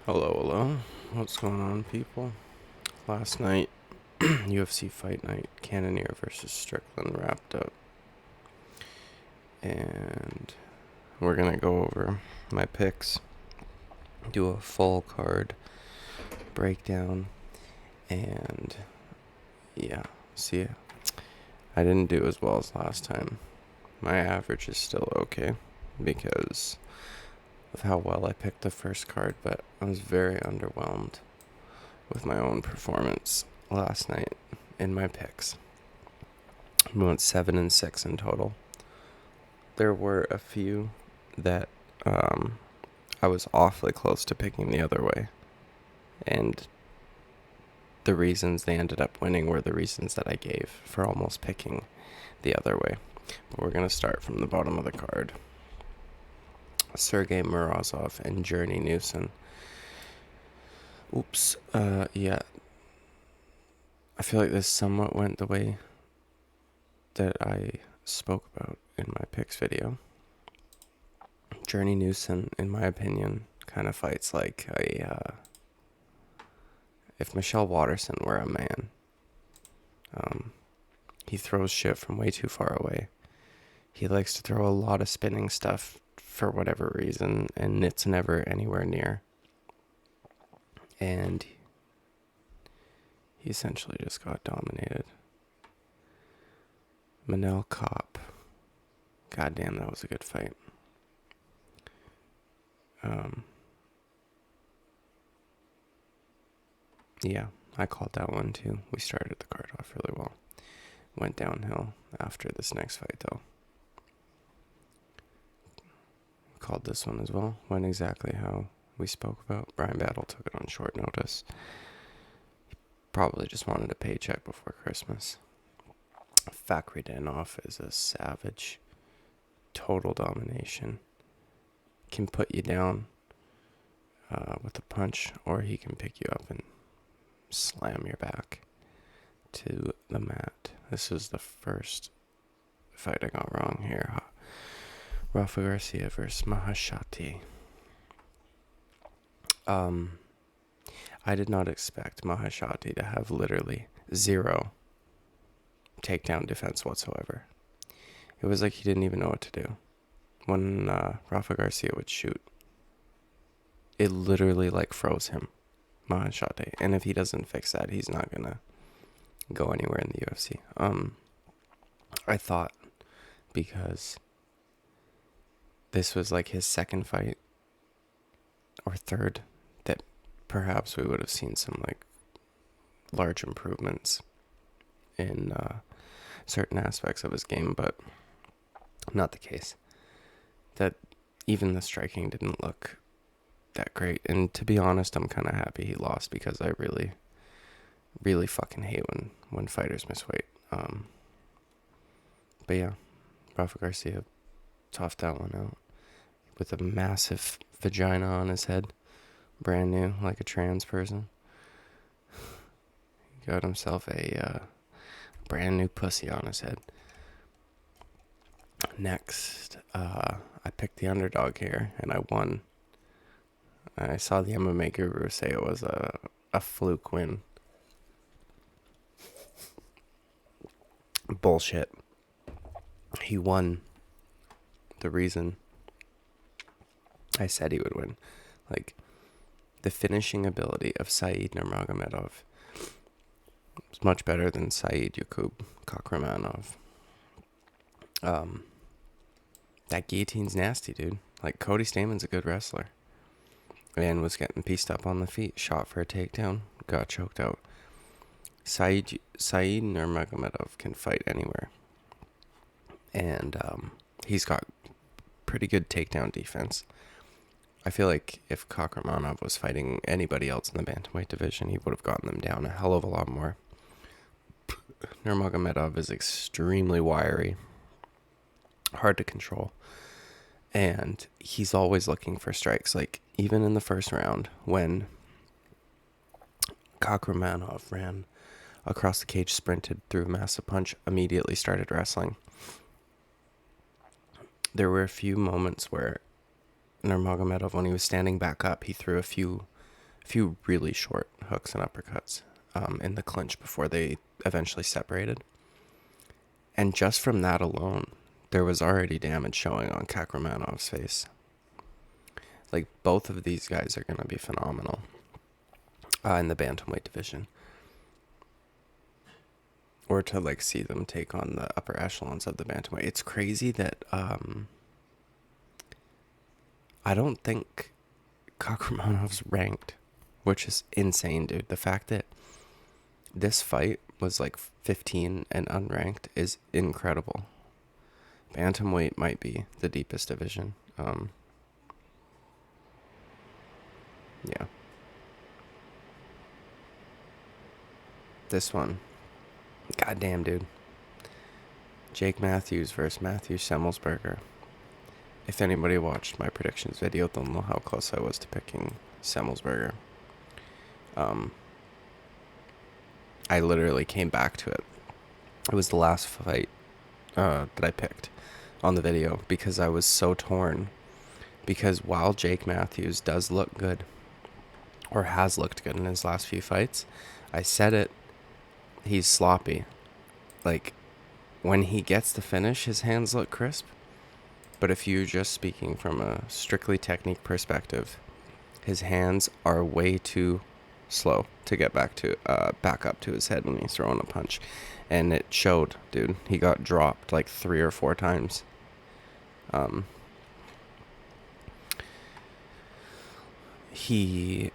Hello, hello. What's going on, people? Last night, UFC Fight Night, Cannonier versus Strickland wrapped up. And we're going to go over my picks, do a full card breakdown, and yeah, see, I didn't do as well as last time. My average is still okay because of how well I picked the first card, but I was very underwhelmed with my own performance last night in my picks. We went 7-6 in total. There were a few that I was awfully close to picking the other way, and the reasons they ended up winning were the reasons that I gave for almost picking the other way. But we're going to start from the bottom of the card. Sergey Morozov and Journey Newson. Yeah. I feel like this somewhat went the way that I spoke about in my picks video. Journey Newson, in my opinion, kind of fights like if Michelle Watterson were a man. He throws shit from way too far away. He likes to throw a lot of spinning stuff for whatever reason, and it's never anywhere near. And he essentially just got dominated. Manel Kopp. Goddamn, that was a good fight. Yeah, I called that one too. We started the card off really well. Went downhill after this next fight, though. Called this one as well. Went exactly how we spoke about. Brian Battle took it on short notice. He probably just wanted a paycheck before Christmas. Fakhridanov is a savage. Total domination. Can put you down with a punch, or he can pick you up and slam your back to the mat. This is the first fight I got wrong here. Rafa Garcia versus Mahashati. I did not expect Mahashati to have literally zero takedown defense whatsoever. It was like he didn't even know what to do. When Rafa Garcia would shoot, it literally like froze him, Mahashati. And if he doesn't fix that, he's not gonna go anywhere in the UFC. I thought, because this was like his second fight or third, that perhaps we would have seen some like large improvements in certain aspects of his game, but not the case. That even the striking didn't look that great, and to be honest, I'm kind of happy he lost, because I really, really fucking hate when fighters miss weight. But yeah, Rafa Garcia toughed that one out with a massive vagina on his head, brand new, like a trans person. He got himself a brand new pussy on his head. Next, I picked the underdog here, and I won. I saw the MMA guru say it was a fluke win. Bullshit. He won the reason I said he would win. Like, the finishing ability of Said Nurmagomedov is much better than Said Yakub Kakramanov. That guillotine's nasty, dude. Like, Cody Staman's a good wrestler. And was getting pieced up on the feet. Shot for a takedown. Got choked out. Said Nurmagomedov can fight anywhere. And he's got pretty good takedown defense. I feel like if Kakramanov was fighting anybody else in the bantamweight division, he would have gotten them down a hell of a lot more. Nurmagomedov is extremely wiry. Hard to control. And he's always looking for strikes. Like, even in the first round, when Kakramanov ran across the cage, sprinted through a massive punch, immediately started wrestling. There were a few moments where Nurmagomedov, when he was standing back up, he threw a few a few really short hooks and uppercuts in the clinch before they eventually separated. And just from that alone, there was already damage showing on Kakramanav's face. Like, both of these guys are going to be phenomenal in the bantamweight division. Or to, like, see them take on the upper echelons of the bantamweight. It's crazy that I don't think Kakramanav's ranked, which is insane, dude. The fact that this fight was like 15 and unranked is incredible. Bantamweight might be the deepest division. Yeah. This one. Goddamn, dude. Jake Matthews versus Matthew Semmelsberger. If anybody watched my predictions video, they'll know how close I was to picking Semmelsberger. I literally came back to it. It was the last fight that I picked on the video because I was so torn. Because while Jake Matthews does look good, or has looked good in his last few fights, I said it, he's sloppy. Like, when he gets the finish, his hands look crisp. But if you're just speaking from a strictly technique perspective, his hands are way too slow to get back up to his head when he's throwing a punch. And it showed, dude. He got dropped like 3 or 4 times. He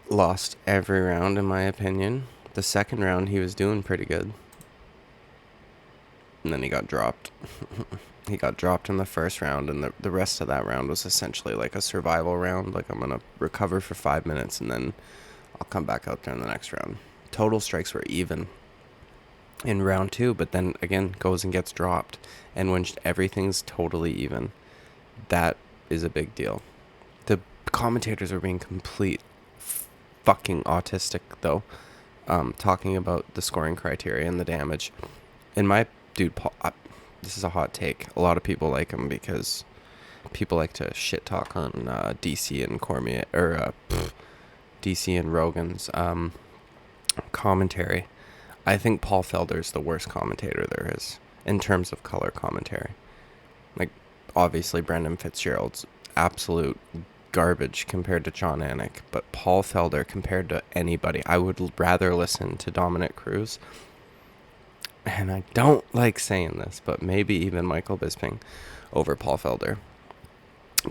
lost every round, in my opinion. The second round, he was doing pretty good. And then he got dropped. He got dropped in the first round, and the rest of that round was essentially like a survival round. Like, I'm going to recover for 5 minutes, and then I'll come back out there in the next round. Total strikes were even in round 2, but then, again, goes and gets dropped. And when everything's totally even, that is a big deal. The commentators are being complete fucking autistic, though, talking about the scoring criteria and the damage. In my... Dude, Paul... this is a hot take. A lot of people like him because people like to shit talk on DC and Cormier, or DC and Rogan's commentary. I think Paul Felder's the worst commentator there is in terms of color commentary. Like, obviously Brendan Fitzgerald's absolute garbage compared to John Anik, but Paul Felder compared to anybody, I would rather listen to Dominic Cruz. And I don't like saying this, but maybe even Michael Bisping over Paul Felder.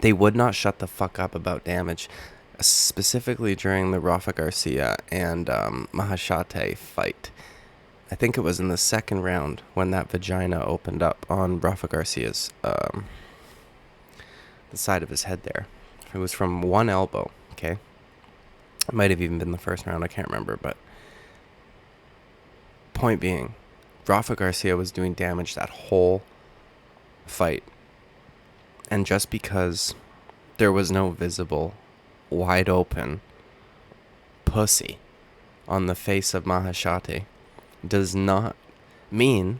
They would not shut the fuck up about damage, specifically during the Rafa Garcia and Mahashate fight. I think it was in the second round when that vagina opened up on Rafa Garcia's, the side of his head there. It was from one elbow, okay? It might have even been the first round, I can't remember, but point being, Rafa Garcia was doing damage that whole fight. And just because there was no visible, wide open pussy on the face of Mahashate does not mean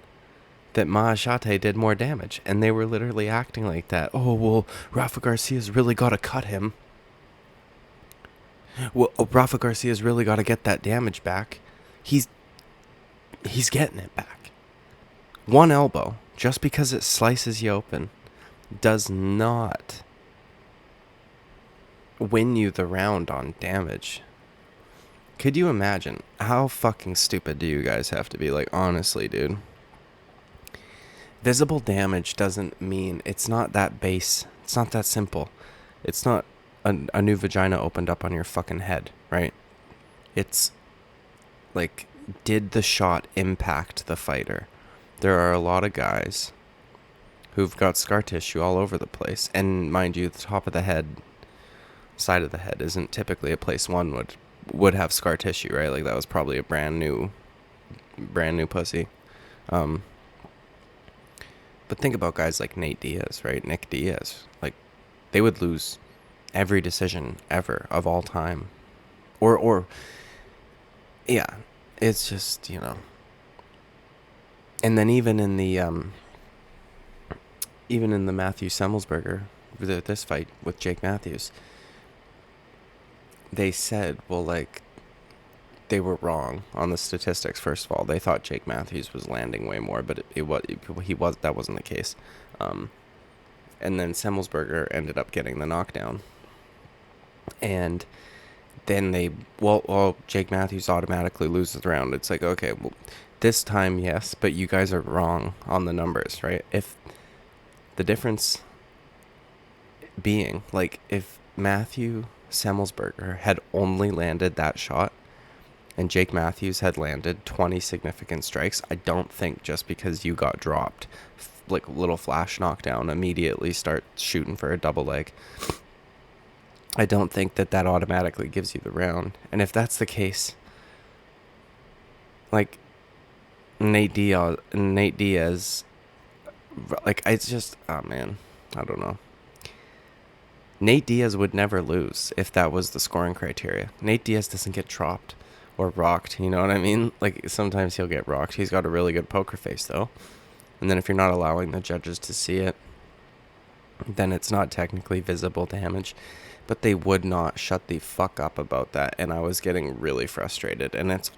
that Mahashate did more damage. And they were literally acting like that. Oh, well, Rafa Garcia's really got to cut him. Well, Rafa Garcia's really got to get that damage back. He's getting it back. One elbow, just because it slices you open, does not win you the round on damage. Could you imagine? How fucking stupid do you guys have to be? Like, honestly, dude. Visible damage doesn't mean... It's not that base. It's not that simple. It's not a new vagina opened up on your fucking head, right? It's like, did the shot impact the fighter? There are a lot of guys who've got scar tissue all over the place. And mind you, the top of the head, side of the head, isn't typically a place one would have scar tissue, right? Like, that was probably a brand new pussy. But think about guys like Nate Diaz, right? Nick Diaz. Like, they would lose every decision ever of all time. Or yeah, it's just, you know. And then even in the Matthew Semmelsberger, this fight with Jake Matthews, they said, well, like, they were wrong on the statistics. First of all, they thought Jake Matthews was landing way more, but that wasn't the case. And then Semmelsberger ended up getting the knockdown, and then Jake Matthews automatically loses the round. It's like, okay, well, this time yes, but you guys are wrong on the numbers, right? If the difference being, like, if Matthew Semmelsberger had only landed that shot and Jake Matthews had landed 20 significant strikes, I don't think just because you got dropped, like little flash knockdown, immediately start shooting for a double leg, I don't think that automatically gives you the round. And if that's the case, like, Nate Diaz, like, it's just, oh man, I don't know. Nate Diaz would never lose if that was the scoring criteria. Nate Diaz doesn't get dropped or rocked, you know what I mean? Like, sometimes he'll get rocked. He's got a really good poker face, though. And then if you're not allowing the judges to see it, then it's not technically visible damage. But they would not shut the fuck up about that, and I was getting really frustrated. And it's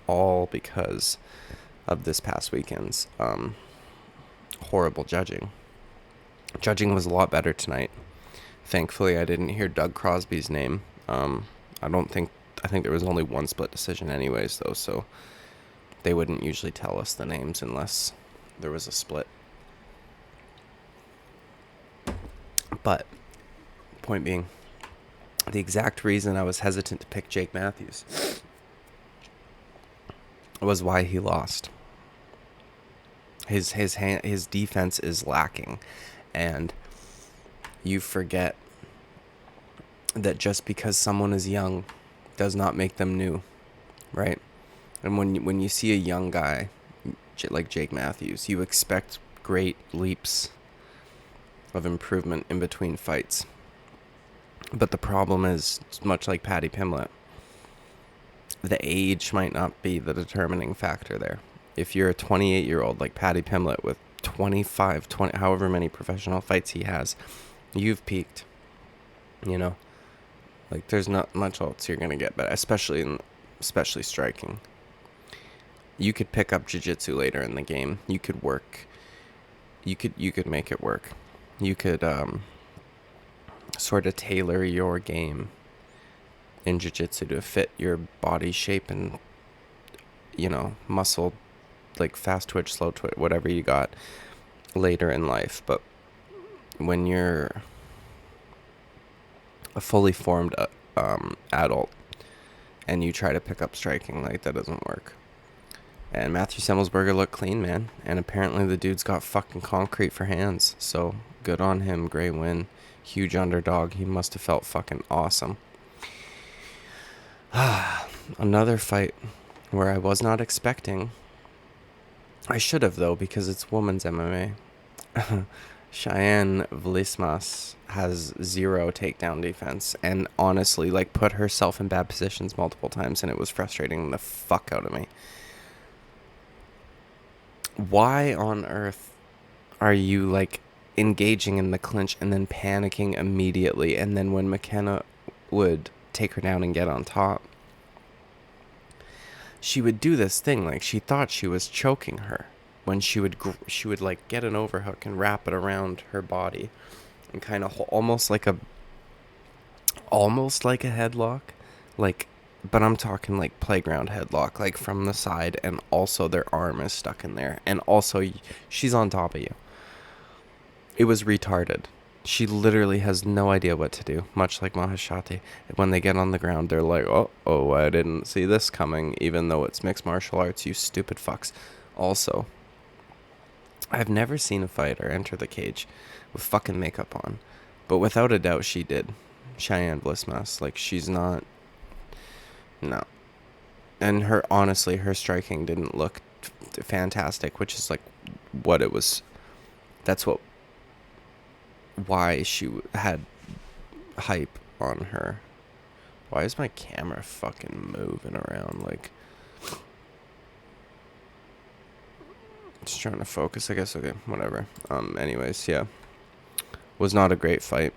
all because of this past weekend's horrible judging. Judging was a lot better tonight. Thankfully, I didn't hear Doug Crosby's name. I think there was only one split decision anyways, though, so they wouldn't usually tell us the names unless there was a split. But, point being, the exact reason I was hesitant to pick Jake Matthews was why he lost. His defense is lacking, and you forget that just because someone is young does not make them new, right? And when you see a young guy like Jake Matthews, you expect great leaps of improvement in between fights. But the problem is, much like Paddy Pimblett, the age might not be the determining factor there. If you're a 28-year-old like Paddy Pimblett with 25, however many professional fights he has, you've peaked, you know? Like, there's not much else you're going to get, but especially striking. You could pick up jiu-jitsu later in the game. You could work. You could make it work. You could sort of tailor your game in jiu-jitsu to fit your body shape and, you know, muscle, like fast twitch, slow twitch, whatever you got later in life. But when you're a fully formed adult and you try to pick up striking, like, that doesn't work. And Matthew Semmelsberger looked clean, man, and apparently the dude's got fucking concrete for hands, so good on him. Great win, huge underdog. He must have felt fucking awesome. Another fight where I was not expecting. I should have, though, because it's women's MMA. Cheyenne Vlismas has 0 takedown defense, and honestly, like, put herself in bad positions multiple times, and it was frustrating the fuck out of me. Why on earth are you, like, engaging in the clinch and then panicking immediately, and then when McKenna would take her down and get on top, she would do this thing, like, she thought she was choking her when she would like get an overhook and wrap it around her body and kind of almost like a headlock, like, but I'm talking like playground headlock, like from the side, and also their arm is stuck in there, and also she's on top of you. It was retarded. She literally has no idea what to do, much like Maheshati. When they get on the ground, they're like, oh, I didn't see this coming, even though it's mixed martial arts, you stupid fucks. Also, I've never seen a fighter enter the cage with fucking makeup on, but without a doubt she did. Cheyenne Vlismas, like, she's not, no. And honestly, her striking didn't look fantastic, which is like what it was. That's why she had hype on her. Why is my camera fucking moving around? Like, just trying to focus, I guess. Okay, whatever. Anyways, yeah. Was not a great fight.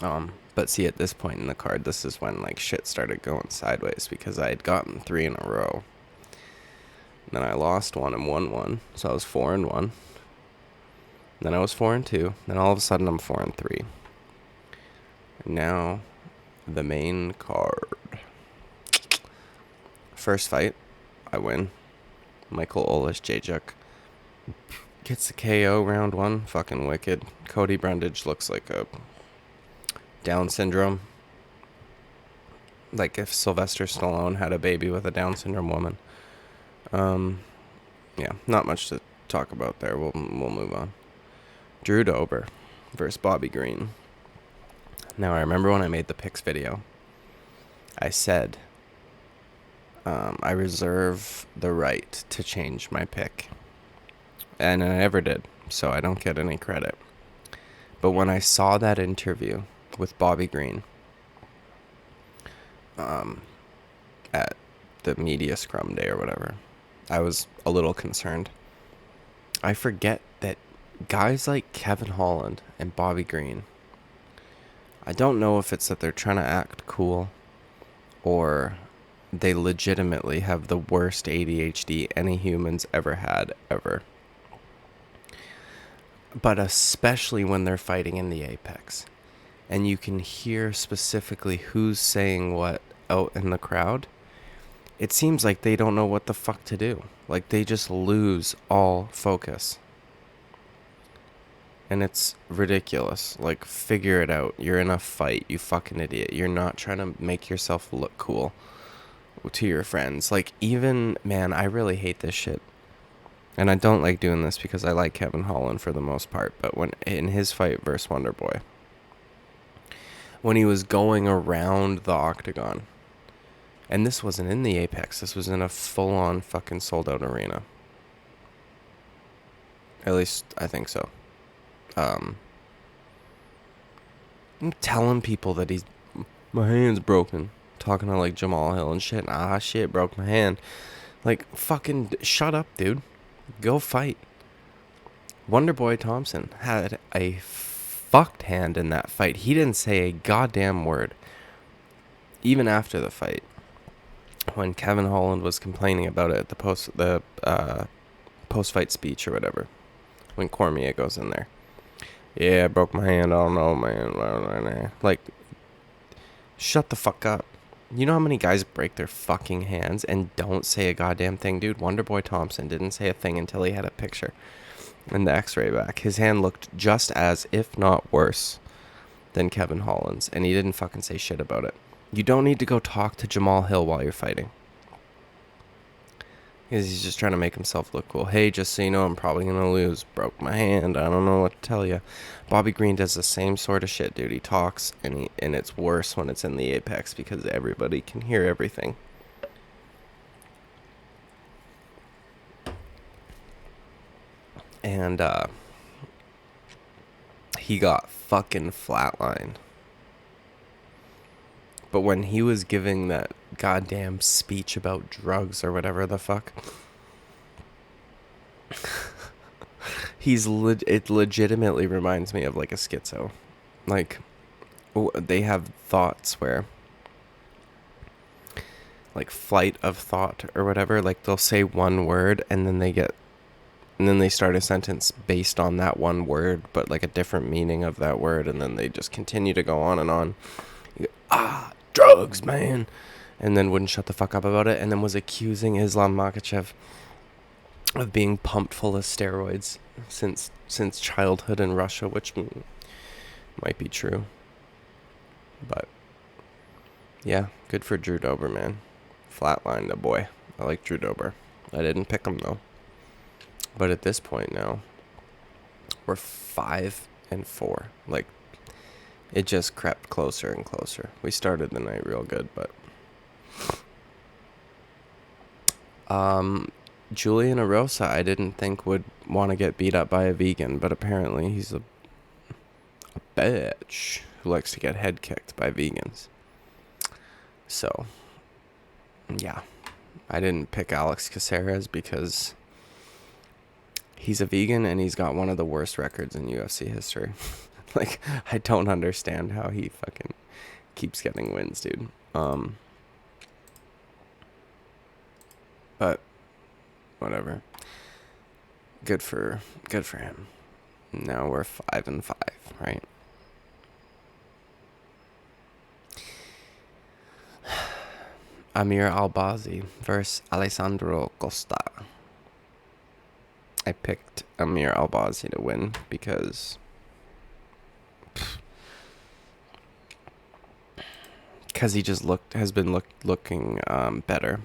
But see, at this point in the card, this is when like shit started going sideways because I had gotten 3 in a row. Then I lost one and won one, so I was 4-1. Then I was 4-2. Then all of a sudden I'm 4-3. And now, the main card. First fight, I win. Michael Olish Jacek gets the KO round 1. Fucking wicked. Cody Brundage looks like a Down syndrome. Like if Sylvester Stallone had a baby with a Down syndrome woman. Yeah, not much to talk about there. We'll move on. Drew Dober versus Bobby Green. Now, I remember when I made the picks video, I said I reserve the right to change my pick. And I never did, so I don't get any credit. But when I saw that interview with Bobby Green at the media scrum day or whatever, I was a little concerned. I forget that guys like Kevin Holland and Bobby Green, I don't know if it's that they're trying to act cool or they legitimately have the worst ADHD any humans ever had, ever. But especially when they're fighting in the apex. And you can hear specifically who's saying what out in the crowd. It seems like they don't know what the fuck to do. Like they just lose all focus. And it's ridiculous. Like, figure it out. You're in a fight, you fucking idiot. You're not trying to make yourself look cool to your friends. Like, even, man, I really hate this shit. And I don't like doing this because I like Kevin Holland for the most part. But when in his fight versus Wonderboy, when he was going around the octagon, and this wasn't in the Apex, this was in a full-on fucking sold-out arena. At least, I think so. I'm telling people that my hand's broken. Talking to like Jamal Hill and shit. Ah, shit, broke my hand. Like, fucking shut up, dude. Go fight. Wonderboy Thompson had a fucked hand in that fight. He didn't say a goddamn word. Even after the fight. When Kevin Holland was complaining about it at the post-fight speech or whatever. When Cormier goes in there. Yeah, I broke my hand. I don't know, man. Like, shut the fuck up. You know how many guys break their fucking hands and don't say a goddamn thing, dude? Wonderboy Thompson didn't say a thing until he had a picture in the x-ray back. His hand looked just as, if not worse, than Kevin Holland's, and he didn't fucking say shit about it. You don't need to go talk to Jamal Hill while you're fighting. Because he's just trying to make himself look cool. Hey, just so you know, I'm probably going to lose. Broke my hand. I don't know what to tell you. Bobby Green does the same sort of shit, dude. He talks, and it's worse when it's in the apex because everybody can hear everything. And he got fucking flatlined. But when he was giving that goddamn speech about drugs or whatever the fuck, it legitimately reminds me of like a schizo. Like, they have thoughts where, like, flight of thought or whatever, like they'll say one word and then they start a sentence based on that one word, but like a different meaning of that word, and then they just continue to go on and on. Drugs, man. And then wouldn't shut the fuck up about it, and then was accusing Islam Makhachev of being pumped full of steroids since childhood in Russia, which might be true. But yeah, good for Drew Dober, man. Flatline the boy. I like Drew Dober. I didn't pick him though. But at this point now, we're 5-4. Like, it just crept closer and closer. We started the night real good, but Julian Erosa, I didn't think would want to get beat up by a vegan, but apparently he's a bitch who likes to get head kicked by vegans. So, yeah. I didn't pick Alex Caceres because he's a vegan and he's got one of the worst records in UFC history. Like, I don't understand how he fucking keeps getting wins, dude. But whatever. Good for him. Now we're 5-5, right? Amir Albazi versus Alessandro Costa. I picked Amir Albazi to win because he just has been looking better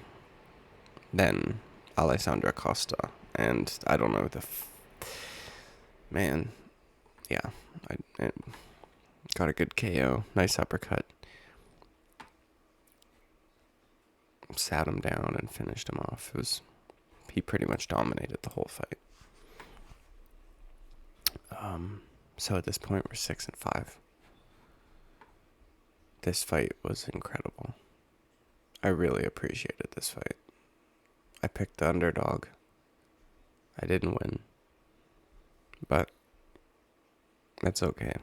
than Alessandro Costa, and I don't know man. Yeah, I got a good KO, nice uppercut, sat him down and finished him off. He pretty much dominated the whole fight. So at this point we're 6-5. This fight was incredible. I really appreciated this fight. I picked the underdog. I didn't win. But that's okay.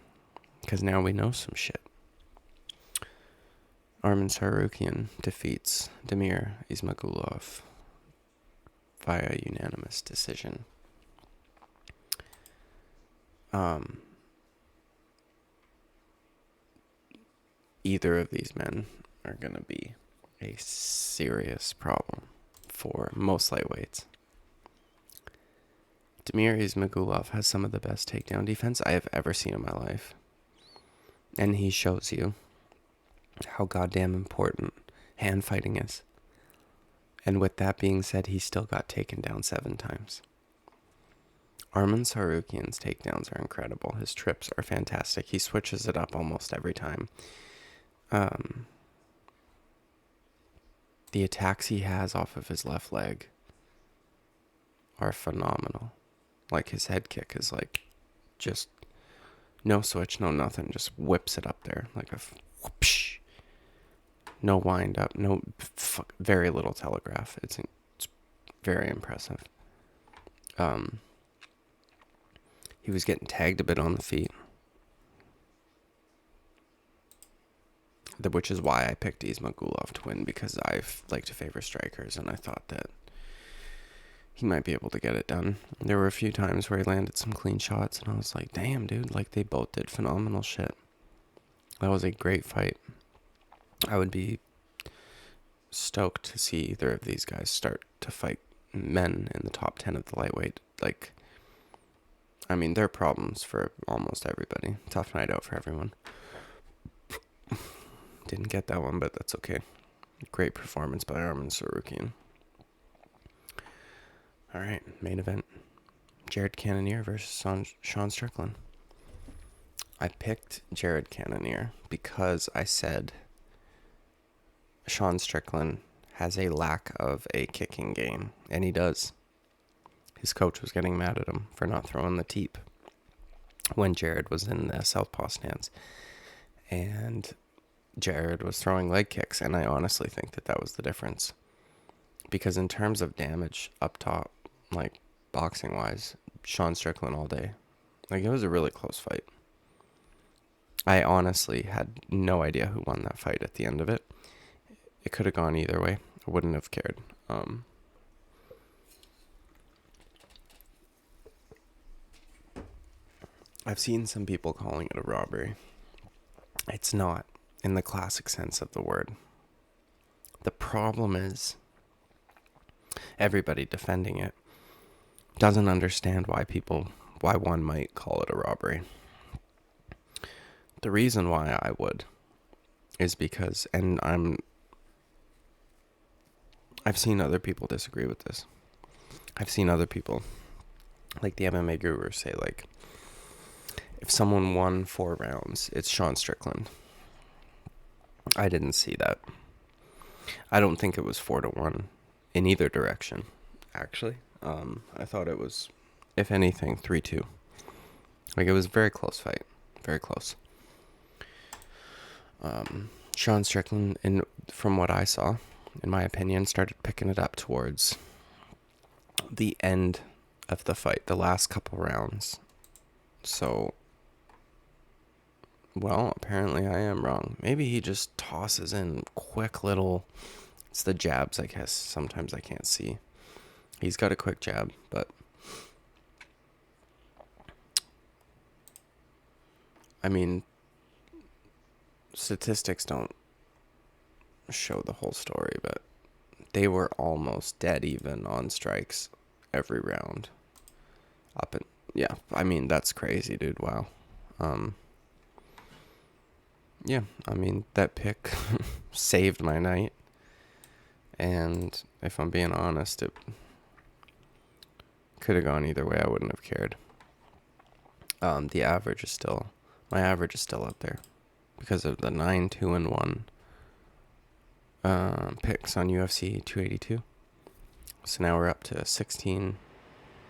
Because now we know some shit. Arman Tsarukyan defeats Damir Ismagulov via unanimous decision. Either of these men are going to be a serious problem for most lightweights. Damir Ismagulov has some of the best takedown defense I have ever seen in my life. And he shows you how goddamn important hand fighting is. And with that being said, he still got taken down 7 times. Arman Tsarukyan's takedowns are incredible. His trips are fantastic. He switches it up almost every time. The attacks he has off of his left leg are phenomenal. Like, his head kick is like just no switch, no nothing, just whips it up there like a whoopsh. No wind up, very little telegraph. It's very impressive. He was getting tagged a bit on the feet, which is why I picked Ismagulov to win, because I like to favor strikers, and I thought that he might be able to get it done. There were a few times where he landed some clean shots, and I was like, damn, dude, like, they both did phenomenal shit. That was a great fight. I would be stoked to see either of these guys start to fight men in the top 10 of the lightweight. Like, I mean, there are problems for almost everybody. Tough night out for everyone. Didn't get that one, but that's okay. Great performance by Arman Tsarukyan. All right, main event. Jared Cannonier versus Sean Strickland. I picked Jared Cannonier because I said Sean Strickland has a lack of a kicking game, and he does. His coach was getting mad at him for not throwing the teep when Jared was in the southpaw stance. And Jared was throwing leg kicks, and I honestly think that was the difference. Because in terms of damage up top, like boxing-wise, Sean Strickland all day. Like, it was a really close fight. I honestly had no idea who won that fight at the end of it. It could have gone either way. I wouldn't have cared. I've seen some people calling it a robbery. It's not, in the classic sense of the word. The problem is everybody defending it doesn't understand why one might call it a robbery. The reason why I would is because, and I've seen other people disagree with this. I've seen other people, like the MMA gurus, say, like, if someone won 4 rounds, it's Sean Strickland. I didn't see that. I don't think it was 4-1 in either direction, actually. I thought it was, if anything, 3-2. Like, it was a very close fight. Very close. Sean Strickland, from what I saw, in my opinion, started picking it up towards the end of the fight, the last couple rounds. So Well, apparently I am wrong. Maybe he just tosses in quick little... It's the jabs, I guess. Sometimes I can't see. He's got a quick jab, but... I mean, statistics don't show the whole story, but they were almost dead even on strikes every round. Yeah, I mean, that's crazy, dude. Wow. Yeah, I mean, that pick saved my night. And if I'm being honest, it could have gone either way. I wouldn't have cared. The average is still... My average is still up there because of the 9, 2, and 1 picks on UFC 282. So now we're up to 16,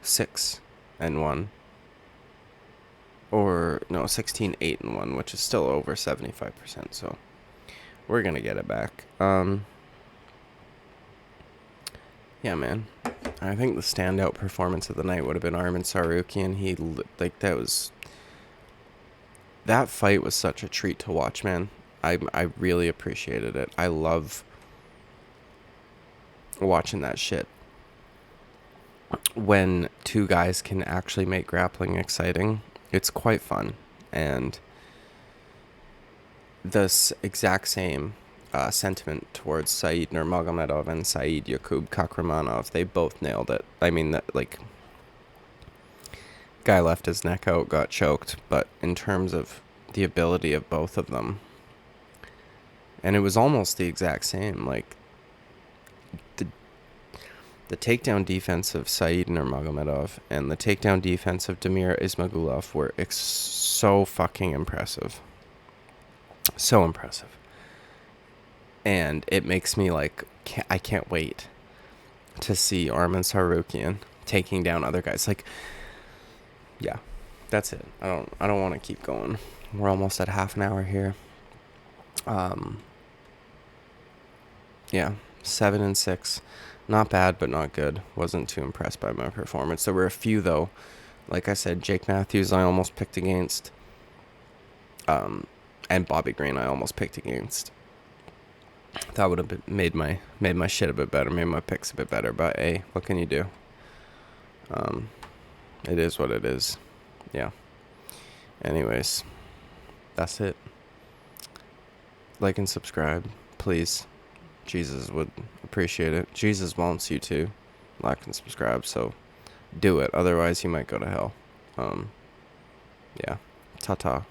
6, and 1. Or, no, 16, 8, and 1, which is still over 75%. So we're going to get it back. Yeah, man. I think the standout performance of the night would have been Arman Tsarukyan. That fight was such a treat to watch, man. I really appreciated it. I love watching that shit. When two guys can actually make grappling exciting, it's quite fun. And this exact same sentiment towards Said Nurmagomedov and Said Yakub Kakramanov, they both nailed it. I mean, guy left his neck out, got choked, but in terms of the ability of both of them, and it was almost the exact same, like, the takedown defense of Said Nurmagomedov and the takedown defense of Damir Ismagulov were so fucking impressive. So impressive. And it makes me like, I can't wait to see Arman Tsarukyan taking down other guys. Like, yeah, that's it. I don't want to keep going. We're almost at half an hour here. Yeah, 7 and 6. Not bad, but not good. Wasn't too impressed by my performance. There were a few, though. Like I said, Jake Matthews I almost picked against. And Bobby Green I almost picked against. That would have made my shit a bit better, made my picks a bit better. But hey, what can you do? It is what it is. Yeah. Anyways, that's it. Like and subscribe, please. Jesus would appreciate it. Jesus wants you to like and subscribe, so do it. Otherwise, you might go to hell. Yeah. Ta-ta.